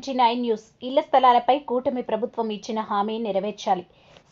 MG9 news. ఇళ్ల స్థలాలపై కూటమి ప్రభుత్వం ఇచ్చిన హామీ నెరవేర్చాలి.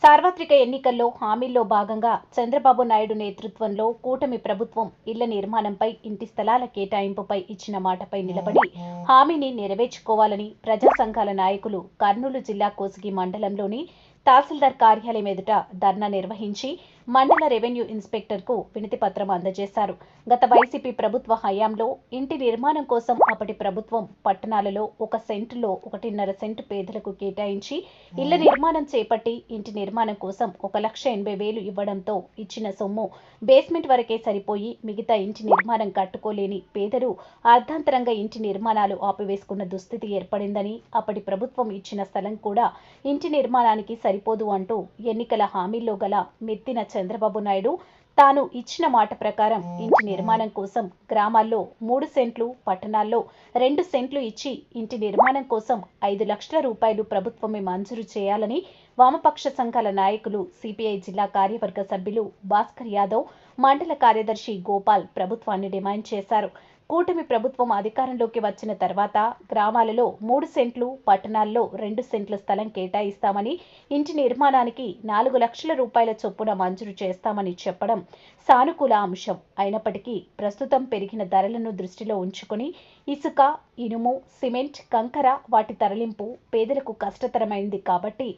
సార్వత్రిక ఎన్నికల్లో హామీల్లో భాగంగా చంద్రబాబు నాయుడు నేతృత్వంలో కూటమి ప్రభుత్వం ఇళ్ల నిర్మాణంపై, ఇంటి స్థలాల కేటాయింపుపై ఇచ్చిన మాటపై నిలబడి హామీని నెరవేర్చుకోవాలని ప్రజా సంఘాల నాయకులు కర్నూలు జిల్లా కోసిగి మండలంలోని తహసీల్దార్ కార్యాలయం ఎదుట ధర్నా నిర్వహించి మండల రెవెన్యూ ఇన్స్పెక్టర్కు వినతిపత్రం అందజేశారు. గత వైసీపీ ప్రభుత్వ హయాంలో ఇంటి నిర్మాణం కోసం అప్పటి ప్రభుత్వం పట్టణాలలో 1 సెంటులో 1.5 సెంటు పేదలకు కేటాయించి ఇళ్ల నిర్మాణం చేపట్టి ఇంటి నిర్మాణం కోసం 1,80,000 ఇవ్వడంతో ఇచ్చిన సొమ్ము బేస్మెంట్ వరకే సరిపోయి మిగతా ఇంటి నిర్మాణం కట్టుకోలేని పేదలు అర్ధాంతరంగా ఇంటి నిర్మాణాలు ఆపివేసుకున్న దుస్థితి ఏర్పడిందని, అప్పటి ప్రభుత్వం ఇచ్చిన స్థలం కూడా ఇంటి నిర్మాణానికి సరిపోదు అంటూ ఎన్నికల హామీల్లో గల మెత్తిన చంద్రబాబు నాయుడు తాను ఇచ్చిన మాట ప్రకారం ఇంటి నిర్మాణం కోసం గ్రామాల్లో 3 సెంట్లు, పట్టణాల్లో 2 సెంట్లు ఇచ్చి ఇంటి నిర్మాణం కోసం 5 లక్షల రూపాయలు ప్రభుత్వమే మంజూరు చేయాలని వామపక్ష సంఘాల నాయకులు, సిపిఐ జిల్లా కార్యవర్గ సభ్యులు భాస్కర్ యాదవ్, మండల కార్యదర్శి గోపాల్ ప్రభుత్వాన్ని డిమాండ్ చేశారు. కూటమి ప్రభుత్వం అధికారంలోకి వచ్చిన తర్వాత గ్రామాలలో 3 సెంట్లు, పట్టణాల్లో 2 సెంట్ల స్థలం కేటాయిస్తామని, ఇంటి నిర్మాణానికి 4 లక్షల రూపాయల చొప్పున మంజూరు చేస్తామని చెప్పడం సానుకూల అంశం అయినప్పటికీ ప్రస్తుతం పెరిగిన ధరలను దృష్టిలో ఉంచుకొని ఇసుక, ఇనుము, సిమెంట్, కంకర వాటి తరలింపు పేదలకు కష్టతరమైంది కాబట్టి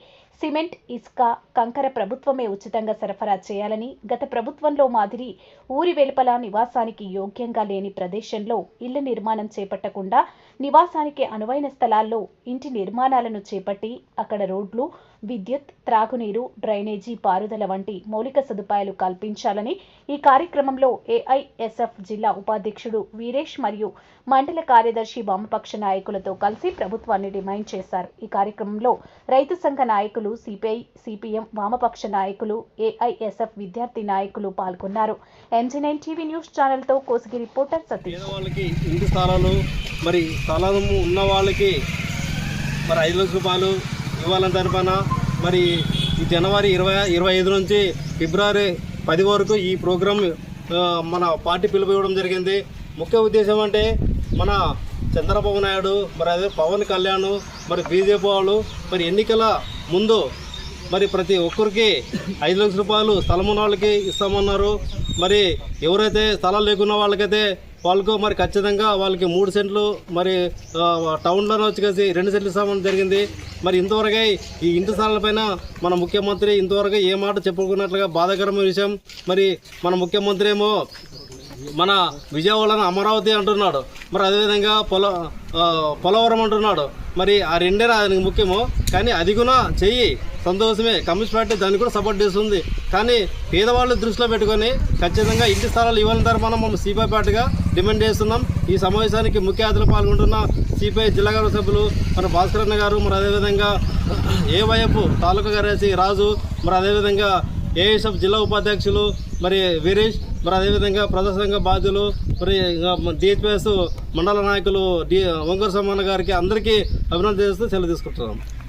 సిమెంట్, ఇసుక, కంకర ప్రభుత్వమే ఉచితంగా సరఫరా చేయాలని, గత ప్రభుత్వంలో మాదిరి ఊరి వెలుపల నివాసానికి యోగ్యంగా లేని ప్రదేశంలో ఇళ్ల నిర్మాణం చేపట్టకుండా నివాసానికి అనువైన స్థలాల్లో ఇంటి నిర్మాణాలను చేపట్టి అక్కడ రోడ్లు, విద్యుత్, త్రాగునీరు, డ్రైనేజీ, పారుదల వంటి మౌలిక సదుపాయాలు కల్పించాలని ఈ కార్యక్రమంలో ఏఐఎస్ఎఫ్ జిల్లా ఉపాధ్యక్షుడు వీరేష్ మరియు మండల కార్యదర్శి వామపక్ష నాయకులతో కలిసి ప్రభుత్వాన్ని డిమాండ్ చేశారు. ఈ కార్యక్రమంలో రైతు సంఘ నాయకులు, సిపిఐ, సిపిఎం, వామపక్ష నాయకులు, ఏఐఎస్ఎఫ్ విద్యార్థి నాయకులు పాల్గొన్నారు. MG9 టీవీ న్యూస్ ఛానల్ తో కోసిగి రిపోర్టర్ సతీష్. ఇంటి స్థలాలు మరి స్థలం ఉన్న వాళ్ళకి మరి 5 లక్షల రూపాయలు ఇవ్వాలని తరపున మరి ఈ జనవరి 25 నుంచి ఫిబ్రవరి 10 వరకు ఈ ప్రోగ్రాం మన పార్టీ పిలుపు ఇవ్వడం జరిగింది. ముఖ్య ఉద్దేశం అంటే మన చంద్రబాబు నాయుడు, మరి అదే పవన్ కళ్యాణ్, మరి బీజేపీ వాళ్ళు మరి ఎన్నికల ముందు మరి ప్రతి ఒక్కరికి 5 లక్షల రూపాయలు స్థలం ఉన్న వాళ్ళకి ఇస్తామన్నారు. మరి ఎవరైతే స్థలాలు లేకున్న వాళ్ళకైతే వాళ్ళకు మరి ఖచ్చితంగా వాళ్ళకి 3 సెంట్లు మరి టౌన్లోనే వచ్చేసి 2 సెంట్లు ఇస్తామని జరిగింది. మరి ఇంతవరకే ఈ ఇంటి స్థలాలపైన మన ముఖ్యమంత్రి ఇంతవరకు ఏ మాట చెప్పుకున్నట్లుగా బాధాకరమైన విషయం. మరి మన ముఖ్యమంత్రి ఏమో మన విజయవాడను అమరావతి అంటున్నాడు, మరి అదేవిధంగా పోలవరం అంటున్నాడు. మరి ఆ రెండేనా ఆయనకు ముఖ్యమో, కానీ అది కూడా చెయ్యి సంతోషమే. కమ్యూనిస్ట్ పార్టీ దాన్ని కూడా సపోర్ట్ చేస్తుంది. కానీ పేదవాళ్ళు దృష్టిలో పెట్టుకొని ఖచ్చితంగా ఇంటి స్థలాలు ఇవ్వాలని తరపున మనం సిపిఐ పార్టీగా డిమాండ్ చేస్తున్నాం. ఈ సమావేశానికి ముఖ్య అతిథులు పాల్గొంటున్న సిపిఐ జిల్లా గారు సభ్యులు మన భాస్కర్ అన్న గారు, మరి అదేవిధంగా ఏవైఎఫ్ తాలూకా కార్యదర్శి రాజు, మరి అదేవిధంగా ఏఎస్ఎఫ్ జిల్లా ఉపాధ్యక్షులు మరి వీరేష్, మరి అదేవిధంగా ప్రజాసంఘ బాధ్యులు, మరి డిహెచ్పిఎస్ మండల నాయకులు ఒంగూరు సమ్మన్న గారికి అందరికీ అభినందన చేస్తూ సెలవు తీసుకుంటున్నాం.